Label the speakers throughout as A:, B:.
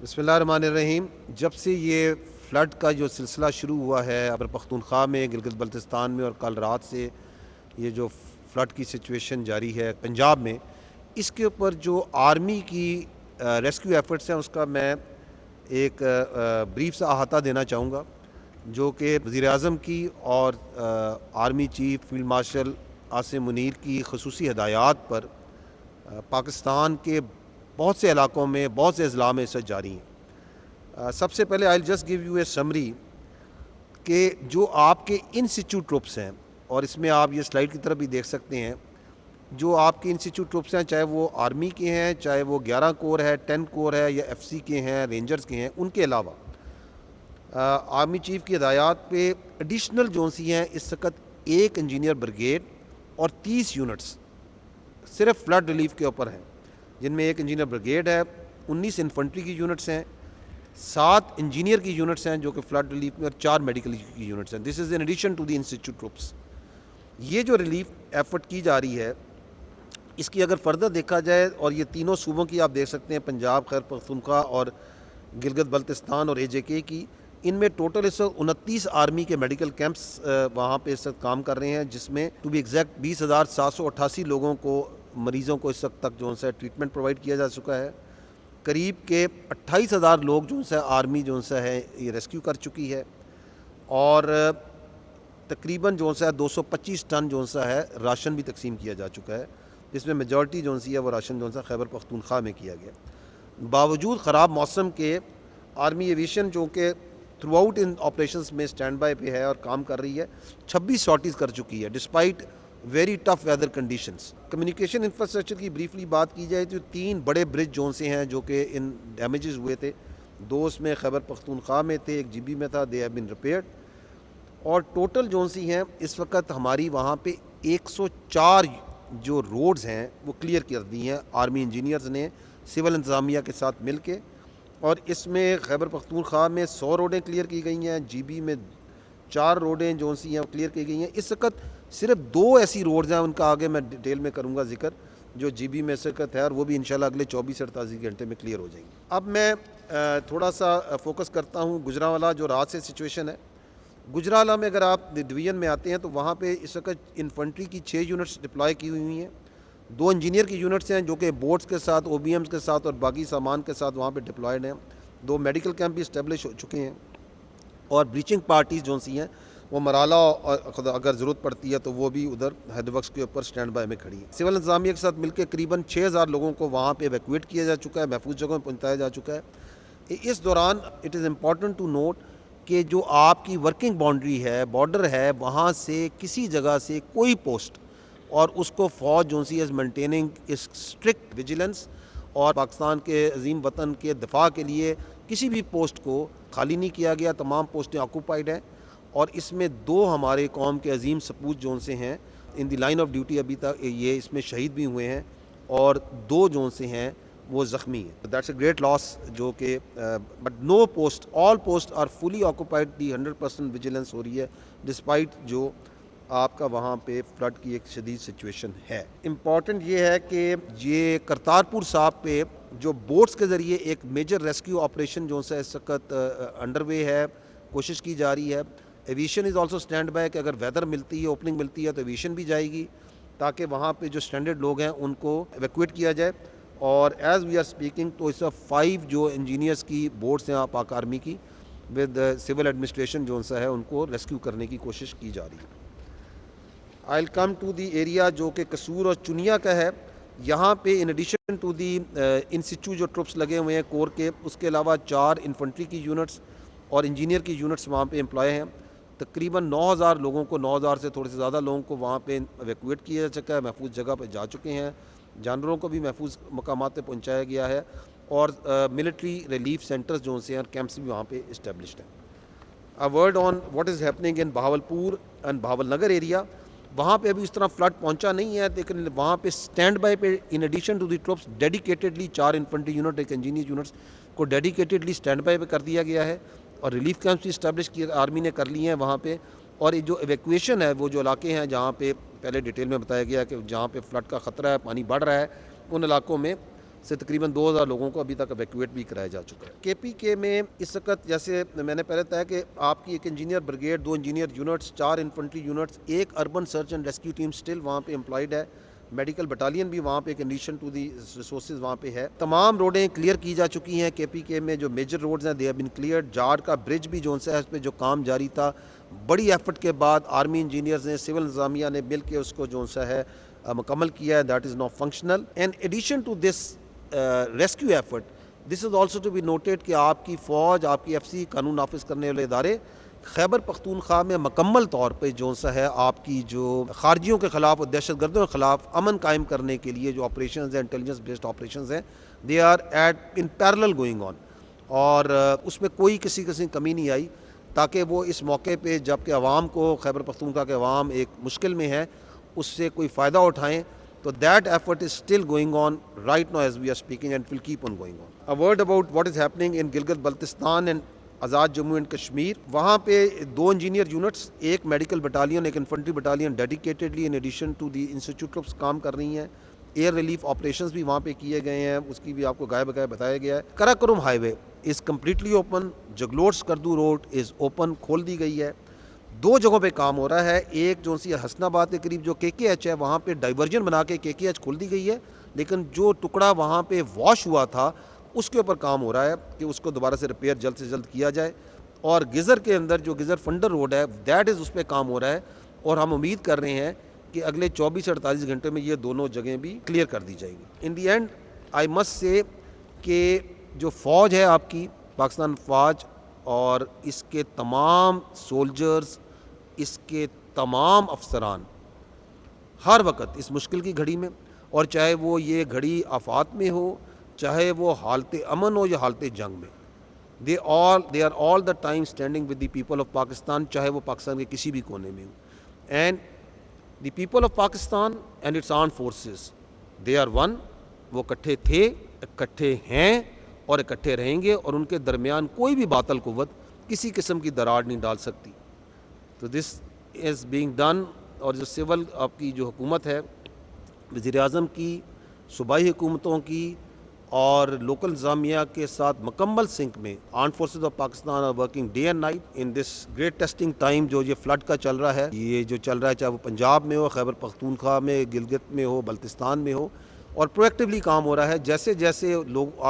A: बिस्मिल्लाहिर्रहमानिर्रहीम। जब से ये फ़्लड का जो सिलसिला शुरू हुआ है खैबर पख्तूनख्वा में, गिलगित बल्तिस्तान में, और कल रात से ये जो फ़्लड की सिचुएशन जारी है पंजाब में, इसके ऊपर जो आर्मी की रेस्क्यू एफ़र्ट्स हैं उसका मैं एक ब्रीफ सा अहाता देना चाहूँगा, जो कि वज़ीर-ए-आज़म की और army chief field marshal Asim Munir की ख़ुसूसी हिदायत पर पाकिस्तान के बहुत से इलाकों में बहुत से अज़ला में इस जारी हैं। सबसे पहले I will just give U A summary कि जो आपके इन सिचू ट्रुप्स हैं, और इसमें आप ये स्लाइड की तरफ भी देख सकते हैं, जो आपके इन सिचू ट्रुप्स हैं, चाहे वो आर्मी के हैं, चाहे वो 11 कोर है, 10 कोर है, या FC के हैं, रेंजर्स के हैं, उनके अलावा आर्मी चीफ़ की हिदायत पे एडिशनल जो सी हैं इस वक्त 1 इंजीनियर ब्रिगेड और 30 यूनिट्स सिर्फ फ्लड रिलीफ के ऊपर हैं, जिनमें 1 इंजीनियर ब्रिगेड है, 19 इन्फेंट्री की यूनिट्स हैं, 7 इंजीनियर की यूनिट्स हैं जो कि फ्लड रिलीफ में, और 4 मेडिकल की यूनिट्स हैं। This is in addition to the institute troops. ये जो रिलीफ एफर्ट की जा रही है, इसकी अगर फर्दर देखा जाए, और ये तीनों सूबों की आप देख सकते हैं, पंजाब, खैबर पख्तूनख्वा और गिलगित बल्तिस्तान और AJK की, इनमें टोटल इस वक्त 29 आर्मी के मेडिकल कैंप्स वहाँ पे इस वक्त काम कर रहे हैं, जिसमें टू बी एग्जैक्ट 20,788 लोगों को, मरीज़ों को इस वक्त तक जो है ट्रीटमेंट प्रोवाइड किया जा चुका है। करीब के 28,000 लोग जो है आर्मी जो है ये रेस्क्यू कर चुकी है, और तकरीबन जो है 225 टन जो है राशन भी तकसीम किया जा चुका है, जिसमें मेजॉरिटी जो है वो राशन जो है खैबर पख्तूनख्वा में किया गया। बावजूद ख़राब मौसम के आर्मी एविएशन जो कि थ्रू आउट इन ऑपरेशंस में स्टैंड बाई पे है और काम कर रही है, 26 सॉर्टीज़ कर चुकी है despite very tough weather conditions. Communication infrastructure की ब्रीफली बात की जाए तो 3 बड़े ब्रिज जो से हैं जो कि इन डैमेजेस हुए थे, 2 उसमें खैबर पख्तूनख्वा में थे, 1 GB में था, दे हैव बीन रिपेयर्ड, और टोटल जो सी हैं इस वक्त हमारी वहाँ पे 104 जो रोड्स हैं वो क्लियर कर दी हैं आर्मी इंजीनियर्स ने सिविल इंतज़ामिया के साथ मिल के, और इसमें खैबर पख्तूनख्वा में 100 रोडें क्लियर की गई हैं, GB में 4 रोडें जो सी हैं क्लियर की गई हैं। इस वक्त सिर्फ 2 ऐसी रोड्स हैं, उनका आगे मैं डिटेल में करूंगा जिक्र, जो GB में इस वक्त है, और वो भी इंशाल्लाह अगले 24 से 48 घंटे में क्लियर हो जाएंगी। अब मैं थोड़ा सा फोकस करता हूँ गुजरांवाला जो रात से सिचुएशन है। गुजरांवाला में अगर आप डिवीज़न में आते हैं तो वहाँ पे इस वक्त इन्फेंट्री की 6 यूनिट्स डिप्लॉय की हुई हैं, 2 इंजीनियर की यूनिट्स हैं जो कि बोट्स के साथ, OBMs के साथ और बाकी सामान के साथ वहाँ पे डिप्लॉयड हैं, 2 मेडिकल कैंप भी इस्टेब्लिश हो चुके हैं, और ब्रीचिंग पार्टीज़ जो सी हैं वो मराला, और अगर ज़रूरत पड़ती है तो वो भी उधर हैदरबक्स के ऊपर स्टैंड बाय में खड़ी है। सिविल इंतज़ामिया के साथ मिलकर करीबन 6,000 लोगों को वहाँ पे एवैक्यूएट किया जा चुका है, महफूज जगहों में पहुँचाया जा चुका है। इस दौरान it is important to note कि जो आपकी वर्किंग बाउंड्री है, बॉर्डर है, वहाँ से किसी जगह से कोई पोस्ट, और उसको फ़ौज जो सी इज़ मेंटेनिंग इस स्ट्रिक्ट विजिलेंस, और पाकिस्तान के अजीम वतन के दिफा के लिए किसी भी पोस्ट को खाली नहीं किया गया, तमाम पोस्टें ऑक्यूपाइड हैं, और इसमें 2 हमारे कौम के अजीम सपूत जो से हैं इन दी लाइन ऑफ ड्यूटी अभी तक ये इसमें शहीद भी हुए हैं, और 2 जो से हैं वो ज़ख्मी हैं। दैट्स अ ग्रेट लॉस, जो कि but no post, all post are fully occupied, the 100% vigilance हो रही है डिस्पाइट जो आपका वहाँ पे फ्लड की एक शदीद सिचुएशन है। इम्पॉर्टेंट ये है कि ये करतारपुर साहब पे जो बोट्स के ज़रिए एक मेजर रेस्क्यू ऑपरेशन जो सा इस वक्त अंडरवे है, कोशिश की जा रही है। Aviation is also stand by कि अगर वेदर मिलती है, ओपनिंग मिलती है, तो एविएशन भी जाएगी ताकि वहाँ पे जो स्टैंडर्ड लोग हैं उनको एवैक्यूएट किया जाए। और एज़ वी आर स्पीकिंग तो इस 5 जो इंजीनियर्स की बोट्स हैं पाक आर्मी की विद सिविल एडमिनिस्ट्रेशन जो सा है उनको रेस्क्यू करने की कोशिश की जा रही है। I will come to the area जो कि कसूर और चुनिया का है। यहाँ पे इन एडिशन टू दी इन सिचू जो ट्रुप्स लगे हुए हैं कोर के, उसके अलावा 4 इन्फेंट्री की यूनिट्स और इंजीनियर की यूनिट्स वहाँ पे एम्प्लॉय हैं। तकरीबन 9,000 लोगों को, 9,000 से थोड़े से ज़्यादा लोगों को वहाँ पे एवैक्यूएट किया जा चुका है, महफूज जगह पे जा चुके हैं, जानवरों को भी महफूज मकामात पे पहुँचाया गया है, और मिलिट्री रिलीफ सेंटर्स जो से हैं, कैंप्स भी वहाँ पे इस्टेब्लिश्ड हैं। A word on what is happening in Bahawalpur and Bahawalnagar area. वहाँ पे अभी इस तरह फ्लड पहुँचा नहीं है, लेकिन वहाँ पे स्टैंड बाय पे in addition to the troops dedicatedly 4 infantry unit, 1 engineer units को डेडिकेटेडली स्टैंड बाय पे कर दिया गया है, और रिलीफ कैंप्स भी इस्टेब्लिश किए आर्मी ने कर लिए हैं वहाँ पे। और ये जो एवैक्यूएशन है, वो जो इलाके हैं जहाँ पे पहले डिटेल में बताया गया कि जहाँ पे फ्लड का ख़तरा है, पानी बढ़ रहा है, उन इलाकों में سے تقریباً 2000 لوگوں کو ابھی تک ایویکویٹ بھی کرایا جا چکا ہے۔ کے پی کے میں اس وقت جیسے میں نے پہلے بتایا کہ آپ کی ایک engineer brigade, 2 engineer units, 4 infantry units, 1 urban search and rescue team still وہاں پہ امپلائڈ ہے، میڈیکل بٹالین بھی وہاں پہ ایک ایڈیشن ٹو دی ریسورسز وہاں پہ ہے۔ تمام روڈیں کلیئر کی جا چکی ہیں کے پی کے میں، جو میجر روڈز ہیں دے ہیو بین کلیئرڈ۔ جار کا برج بھی جو ہے اس پہ جو کام جاری تھا، بڑی ایفرٹ کے بعد آرمی انجینئرز نے، سول انتظامیہ نے مل کے اس کو جو ہے مکمل کیا ہے۔ That is now functional and addition to this rescue effort this is also to be noted کہ آپ کی فوج، آپ کی ایف سی، قانون نافذ کرنے والے ادارے خیبر پختونخوا میں مکمل طور پہ جو سا ہے آپ کی جو خارجیوں کے خلاف اور دہشت گردوں کے خلاف امن قائم کرنے کے لیے جو آپریشنز ہیں، انٹیلیجنس بیسڈ آپریشنز ہیں، they are at in parallel going on, اور اس میں کوئی کسی قسم کمی نہیں آئی، تاکہ وہ اس موقع پہ جب کہ عوام کو، خیبر پختونخوا کے عوام ایک مشکل میں ہے، اس سے کوئی فائدہ اٹھائیں۔ تو that effort is still going on right now as we are speaking and will keep on going on. A word about what is happening in Gilgit Baltistan and Azad Jammu and Kashmir. وہاں پہ 2 engineer units, 1 medical battalion, 1 infantry battalion dedicatedly in addition to the institute of کام کر رہی ہیں۔ Year relief operations بھی وہاں پہ کیے گئے ہیں، اس کی بھی آپ کو گائے بگائے بتایا گیا ہے۔ Karakoram high way is completely open, Jaglot Skardu road is open, کھول دی گئی ہے۔ 2 جگہوں پہ کام ہو رہا ہے، ایک جو سی حسن آباد کے قریب جو کے ایچ ہے، وہاں پہ ڈائیورژن بنا کے کے ایچ کھول دی گئی ہے، لیکن جو ٹکڑا وہاں پہ واش ہوا تھا اس کے اوپر کام ہو رہا ہے کہ اس کو دوبارہ سے ریپیئر جلد سے جلد کیا جائے۔ اور گزر کے اندر جو گزر فنڈر روڈ ہے، دیٹ از اس پہ کام ہو رہا ہے، اور ہم امید کر رہے ہیں کہ اگلے 24 سے 48 گھنٹے میں یہ دونوں جگہیں بھی کلیئر کر دی جائیں گی۔ ان دی اینڈ آئی مسٹ سے کہ جو فوج ہے آپ کی، پاکستان فوج، اور اس کے تمام سولجرز، اس کے تمام افسران ہر وقت اس مشکل کی گھڑی میں، اور چاہے وہ یہ گھڑی آفات میں ہو، چاہے وہ حالت امن ہو یا حالت جنگ میں، they are all the time standing with the people of Pakistan، چاہے وہ پاکستان کے کسی بھی کونے میں ہو۔ and the people of Pakistan and its armed forces they are one، وہ اکٹھے تھے، اکٹھے ہیں اور اکٹھے رہیں گے، اور ان کے درمیان کوئی بھی باطل قوت کسی قسم کی دراڑ نہیں ڈال سکتی۔ تو دس از بینگ ڈن، اور جو سول آپ کی جو حکومت ہے، وزیر اعظم کی، صوبائی حکومتوں کی اور لوکل انتظامیہ کے ساتھ مکمل سنک میں، armed forces of Pakistan are working day and night in this great testing time جو یہ فلڈ کا چل رہا ہے، یہ جو چل رہا ہے، چاہے وہ پنجاب میں ہو، خیبر پختونخوا میں، گلگت میں ہو، بلتستان میں ہو، اور پرویکٹیولی کام ہو رہا ہے۔ جیسے جیسے لوگ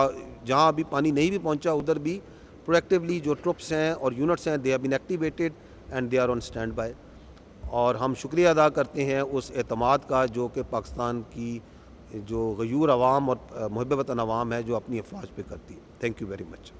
A: جہاں ابھی پانی نہیں بھی پہنچا، ادھر بھی پرویکٹیولی جو ٹروپس ہیں اور یونٹس ہیں، they have been activated and they are on stand by. اور ہم شکریہ ادا کرتے ہیں اس اعتماد کا جو کہ پاکستان کی جو غیور عوام اور محب وطن عوام ہے جو اپنی افواج پہ کرتی ہے۔ Thank you very much.